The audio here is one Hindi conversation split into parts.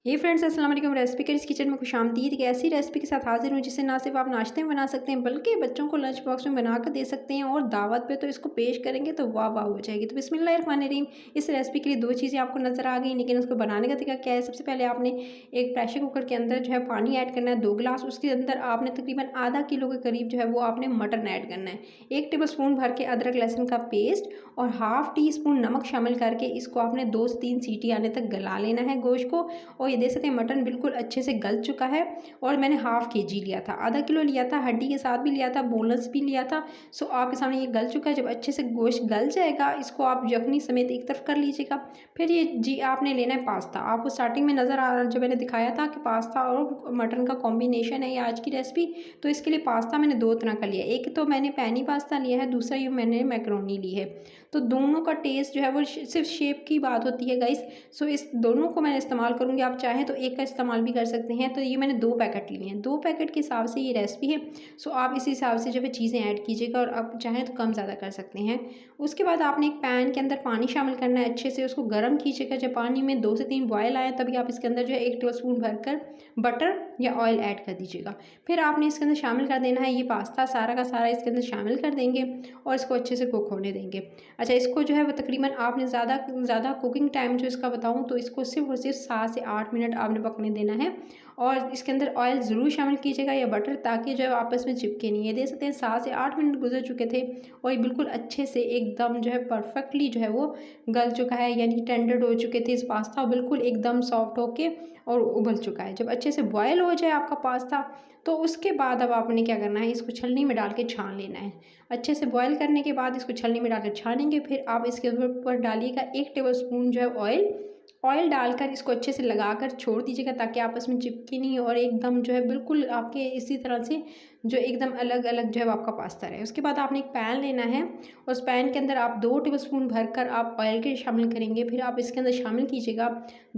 हे फ्रेंड्स, अस्सलाम वालेकुम। रेसिपी के इस किचन में खुशामदीद। एक ऐसी रेसिपी के साथ हाजिर हूँ जिसे ना सिर्फ आप नाश्ते में बना सकते हैं बल्कि बच्चों को लंच बॉक्स में बना कर दे सकते हैं और दावत पे तो इसको पेश करेंगे तो वाह वाह हो जाएगी। तो बिस्मिल्लाहिर्रहमानिर्रहीम। इस रेसिपी के लिए दो चीज़ें आपको नज़र आ गई, लेकिन उसको बनाने का तरीका क्या है। सबसे पहले आपने एक प्रेशर कुकर के अंदर जो है पानी ऐड करना है 2 गिलास। उसके अंदर आपने तकरीबन आधा किलो के करीब जो है वो आपने मटन ऐड करना है। 1 टेबल स्पून भर के अदरक लहसुन का पेस्ट और हाफ़ टी स्पून नमक शामिल करके इसको आपने 2 से 3 सीटी आने तक गला लेना है गोश्त को। और ये देख सकते हैं मटन बिल्कुल अच्छे से गल चुका है। और मैंने हाफ़ केजी लिया था, आधा किलो लिया था, हड्डी के साथ भी लिया था, बोनलेस भी लिया था। सो आपके सामने ये गल चुका है। जब अच्छे से गोश्त गल जाएगा इसको आप यखनी समेत एक तरफ कर लीजिएगा। फिर ये जी आपने लेना है पास्ता। आपको स्टार्टिंग में नज़र आ जब मैंने दिखाया था कि पास्ता और मटन का कॉम्बिनेशन है ये आज की रेसिपी। तो इसके लिए पास्ता मैंने 2 तरह का लिया है। एक तो मैंने पैनी पास्ता लिया है, दूसरा ये मैंने मैकरोनी ली है। तो दोनों का टेस्ट जो है वो सिर्फ शेप की बात होती है गाइस। सो इस दोनों को मैंने इस्तेमाल करूँगी। आप चाहें तो एक का इस्तेमाल भी कर सकते हैं। तो ये मैंने 2 पैकेट लिए हैं, 2 पैकेट के हिसाब से ये रेसिपी है। सो आप इसी हिसाब से जो है चीज़ें ऐड कीजिएगा और आप चाहें तो कम ज़्यादा कर सकते हैं। उसके बाद आपने एक पैन के अंदर पानी शामिल करना है, अच्छे से उसको गर्म कीजिएगा। जब पानी में 2 से 3 बॉयल आए तभी आप इसके अंदर जो है 1 टेबल स्पून भरकर बटर या ऑयल ऐड कर दीजिएगा। फिर आपने इसके अंदर शामिल कर देना है ये पास्ता, सारा का सारा इसके अंदर शामिल कर देंगे और इसको अच्छे से कुक होने देंगे। अच्छा, इसको जो है वो तकरीबन आपने ज़्यादा कुकिंग टाइम जो इसका बताऊँ तो इसको सिर्फ और सिर्फ 7 से 8 मिनट आपने पकने देना है। और इसके अंदर ऑयल ज़रूर शामिल कीजिएगा या बटर, ताकि जो है आपस में चिपके नहीं। ये देख सकते हैं 7 से 8 मिनट गुजर चुके थे और ये बिल्कुल अच्छे से एकदम जो है परफेक्टली जो है वो गल चुका है, यानी टेंडर्ड हो चुके थे। इस पास्ता बिल्कुल एकदम सॉफ्ट होके और उबल चुका है। जब अच्छे से बॉयल हो जाए आपका पास्ता तो उसके बाद अब आपने क्या करना है, इसको छलनी में डाल के छान लेना है। अच्छे से बॉयल करने के बाद इसको छलनी में डालकर छानेंगे। फिर आप इसके ऊपर डालिएगा 1 टेबल स्पून जो है ऑयल डालकर इसको अच्छे से लगाकर छोड़ दीजिएगा ताकि आपस में चिपके नहीं और एकदम जो है बिल्कुल आपके इसी तरह से जो एकदम अलग अलग जो है वो आपका पास्ता रहे। उसके बाद आपने एक पैन लेना है और उस पैन के अंदर आप 2 टेबल स्पून भरकर आप ऑयल के शामिल करेंगे। फिर आप इसके अंदर शामिल कीजिएगा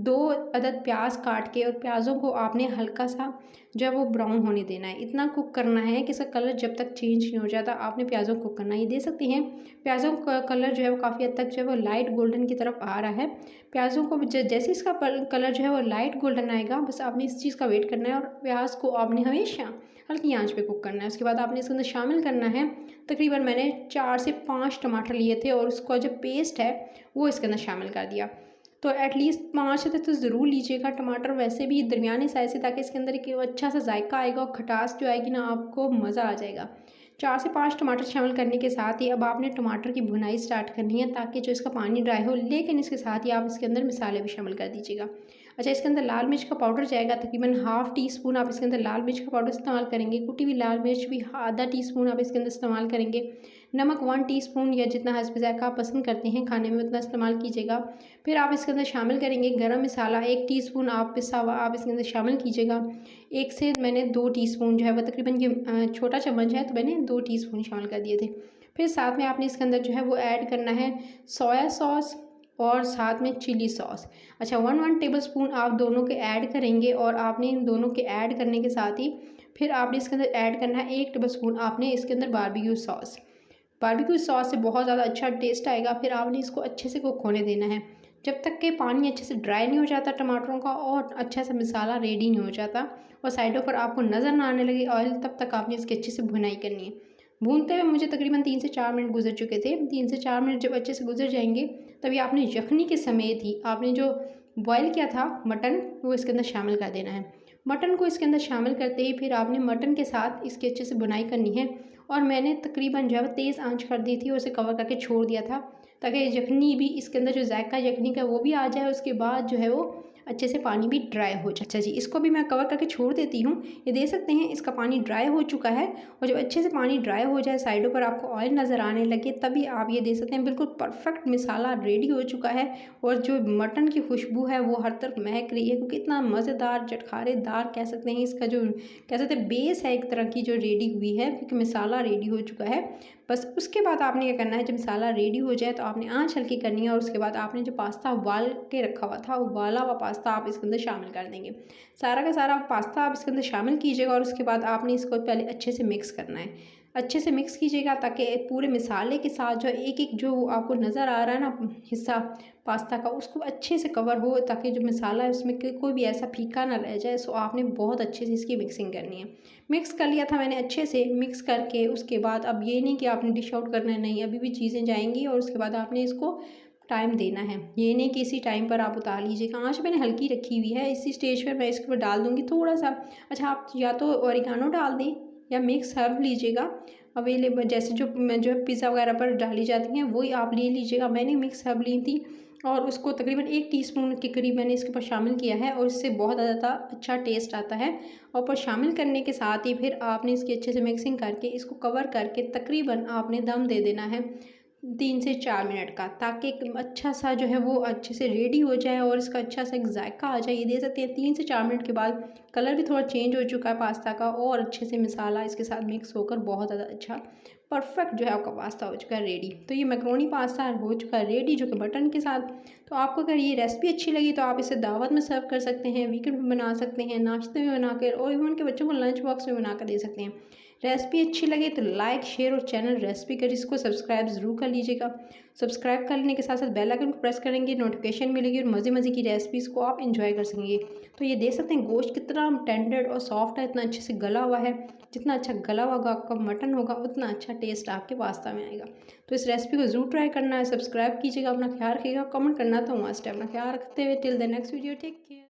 2 अदद प्याज काट के, और प्याज़ों को आपने हल्का सा जो है वो ब्राउन होने देना है। इतना कुक करना है कि इसका कलर जब तक चेंज नहीं हो जाता आपने प्याज़ों को कुक करना है। ये दे सकते हैं प्याज़ों का कलर जो है वो काफ़ी हद तक जो है वो लाइट गोल्डन की तरफ आ रहा है। प्याज़ों को जैसे इसका कलर जो है वो लाइट गोल्डन आएगा, बस आपने इस चीज़ का वेट करना है और प्याज को आपने हमेशा हल्की आंच पे कुक करना है। उसके बाद आपने इसके अंदर शामिल करना है, तकरीबन मैंने 4 से 5 टमाटर लिए थे और उसका जो पेस्ट है वो इसके अंदर शामिल कर दिया। तो एटलीस्ट 5 तो ज़रूर लीजिएगा टमाटर, वैसे भी दरमियाने साइज़ से, ताकि इसके अंदर एक अच्छा सा जायका आएगा और खटास जो आएगी ना आपको मज़ा आ जाएगा। 4 से 5 टमाटर शामिल करने के साथ ही अब आपने टमाटर की भुनाई स्टार्ट करनी है ताकि जो इसका पानी ड्राई हो, लेकिन इसके साथ ही आप इसके अंदर मसाले भी शामिल कर दीजिएगा। अच्छा, इसके अंदर लाल मिर्च का पाउडर जाएगा, तकरीबन हाफ़ टी स्पून आप इसके अंदर लाल मिर्च का पाउडर इस्तेमाल करेंगे। कुटी हुई लाल मिर्च भी आधा टी स्पून आप इसके अंदर इस्तेमाल करेंगे। नमक 1 टीस्पून या जितना हस्ब ज़ायक़ा आप पसंद करते हैं खाने में उतना इस्तेमाल कीजिएगा। फिर आप इसके अंदर शामिल करेंगे गरम मसाला 1 टीस्पून आप पिसा हुआ आप इसके अंदर शामिल कीजिएगा। 1 से मैंने 2 टीस्पून जो है वो तकरीबन ये छोटा चम्मच है तो मैंने 2 टीस्पून शामिल कर दिए थे। फिर साथ में आपने इसके अंदर जो है वो ऐड करना है सोया सॉस और साथ में चिली सॉस। अच्छा, 1 टेबल स्पून आप दोनों के ऐड करेंगे और आपने इन दोनों के ऐड करने के साथ ही फिर आपने इसके अंदर ऐड करना है 1 टेबल स्पून आपने इसके अंदर बारबेक्यू सॉस। बारबेक्यू सॉस से बहुत ज़्यादा अच्छा टेस्ट आएगा। फिर आपने इसको अच्छे से कुक होने देना है जब तक कि पानी अच्छे से ड्राई नहीं हो जाता टमाटरों का और अच्छा सा मसाला रेडी नहीं हो जाता और साइडों पर आपको नज़र ना आने लगे ऑयल, तब तक आपने इसकी अच्छे से भुनाई करनी है। भूनते हुए मुझे तकरीबन 3 से 4 मिनट गुजर चुके थे। 3 से 4 मिनट जब अच्छे से गुजर जाएंगे तभी आपने यखनी के समेत ही आपने जो बॉयल किया था मटन वो इसके अंदर शामिल कर देना है। मटन को इसके अंदर शामिल करते ही फिर आपने मटन के साथ इसकी अच्छे से बुनाई करनी है। और मैंने तकरीबन जो है वो तेज़ आंच कर दी थी और उसे कवर करके छोड़ दिया था ताकि यखनी भी इसके अंदर जो जायका यखनी का वो भी आ जाए। उसके बाद जो है वो अच्छे से पानी भी ड्राई हो जाए। अच्छा जी, इसको भी मैं कवर करके छोड़ देती हूँ। ये देख सकते हैं इसका पानी ड्राई हो चुका है और जब अच्छे से पानी ड्राई हो जाए साइडों पर आपको ऑयल नज़र आने लगे तभी आप ये देख सकते हैं बिल्कुल परफेक्ट मसाला रेडी हो चुका है और जो मटन की खुशबू है वो हर तरफ महक रही है, क्योंकि इतना मज़ेदार चटखारेदार कह सकते हैं इसका जो कह सकते हैं बेस है एक तरह की जो रेडी हुई है, क्योंकि मसाला रेडी हो चुका है। बस उसके बाद आपने क्या करना है, जब मसाला रेडी हो जाए तो आपने आंच हल्की करनी है और उसके बाद आपने जो पास्ता उबाल के रखा हुआ था उबाला हुआ पास्ता आप इसके अंदर शामिल कर देंगे। सारा का सारा पास्ता आप इसके अंदर शामिल कीजिएगा और उसके बाद आपने इसको पहले अच्छे से मिक्स करना है। अच्छे से मिक्स कीजिएगा ताकि पूरे मसाले के साथ जो एक-एक जो आपको नज़र आ रहा है ना हिस्सा पास्ता का, उसको अच्छे से कवर हो, ताकि जो मसाला है उसमें कोई भी ऐसा फीका ना रह जाए। सो आपने बहुत अच्छे से इसकी मिक्सिंग करनी है। मिक्स कर लिया था मैंने अच्छे से, मिक्स करके उसके बाद अब ये नहीं कि आपने डिश आउट करना है, नहीं, अभी भी चीज़ें जाएँगी और उसके बाद आपने इसको टाइम देना है। ये नहीं कि इसी टाइम पर आप उतार लीजिएगा। आँच मैंने हल्की रखी हुई है। इसी स्टेज पर मैं इसके ऊपर डाल दूँगी थोड़ा-सा, अच्छा आप या तो ओरिगानो डाल दें या मिक्स हर्ब लीजिएगा, अवेलेबल जैसे जो पिज़्ज़ा वगैरह पर डाली जाती हैं वही आप ले लीजिएगा। मैंने मिक्स हर्ब ली थी और उसको तकरीबन 1 टीस्पून के करीब मैंने इसके ऊपर शामिल किया है और इससे बहुत ज़्यादा अच्छा टेस्ट आता है। और ऊपर शामिल करने के साथ ही फिर आपने इसकी अच्छे से मिक्सिंग करके इसको कवर करके तकरीबन आपने दम दे देना है 3 से 4 मिनट का, ताकि एक अच्छा सा जो है वो अच्छे से रेडी हो जाए और इसका अच्छा सा एक जायका आ जाए। ये दे सकते हैं 3 से 4 मिनट के बाद कलर भी थोड़ा चेंज हो चुका है पास्ता का और अच्छे से मसाला इसके साथ मिक्स होकर बहुत ज़्यादा अच्छा परफेक्ट जो है आपका पास्ता हो चुका है रेडी। तो ये मैक्रोनी पास्ता हो चुका है रेडी, जो कि मटन के साथ। तो आपको अगर ये रेसिपी अच्छी लगी तो आप इसे दावत में सर्व कर सकते हैं, वीकेंड में बना सकते हैं, नाश्ते में बनाकर, और इवन के बच्चों को लंच बॉक्स में बनाकर दे सकते हैं। रेसिपी अच्छी लगे तो लाइक, शेयर और चैनल रेसिपी करिस को सब्सक्राइब ज़रूर कर लीजिएगा। सब्सक्राइब करने के साथ साथ बेल आइकन को प्रेस करेंगे, नोटिफिकेशन मिलेगी और मज़े मज़े की रेसिपीज़ को आप एंजॉय कर सकेंगे। तो ये देख सकते हैं गोश्त कितना टेंडर और सॉफ्ट है, इतना अच्छे से गला हुआ है। जितना अच्छा गला होगा आपका मटन होगा उतना अच्छा टेस्ट आपके पास्ता में आएगा। तो इस रेसिपी को ज़रूर ट्राई करना है, सब्सक्राइब कीजिएगा, अपना ख्याल रखिएगा, कमेंट करना तो मस्ट है। अपना ख्याल रखते हुए till the next video, take care.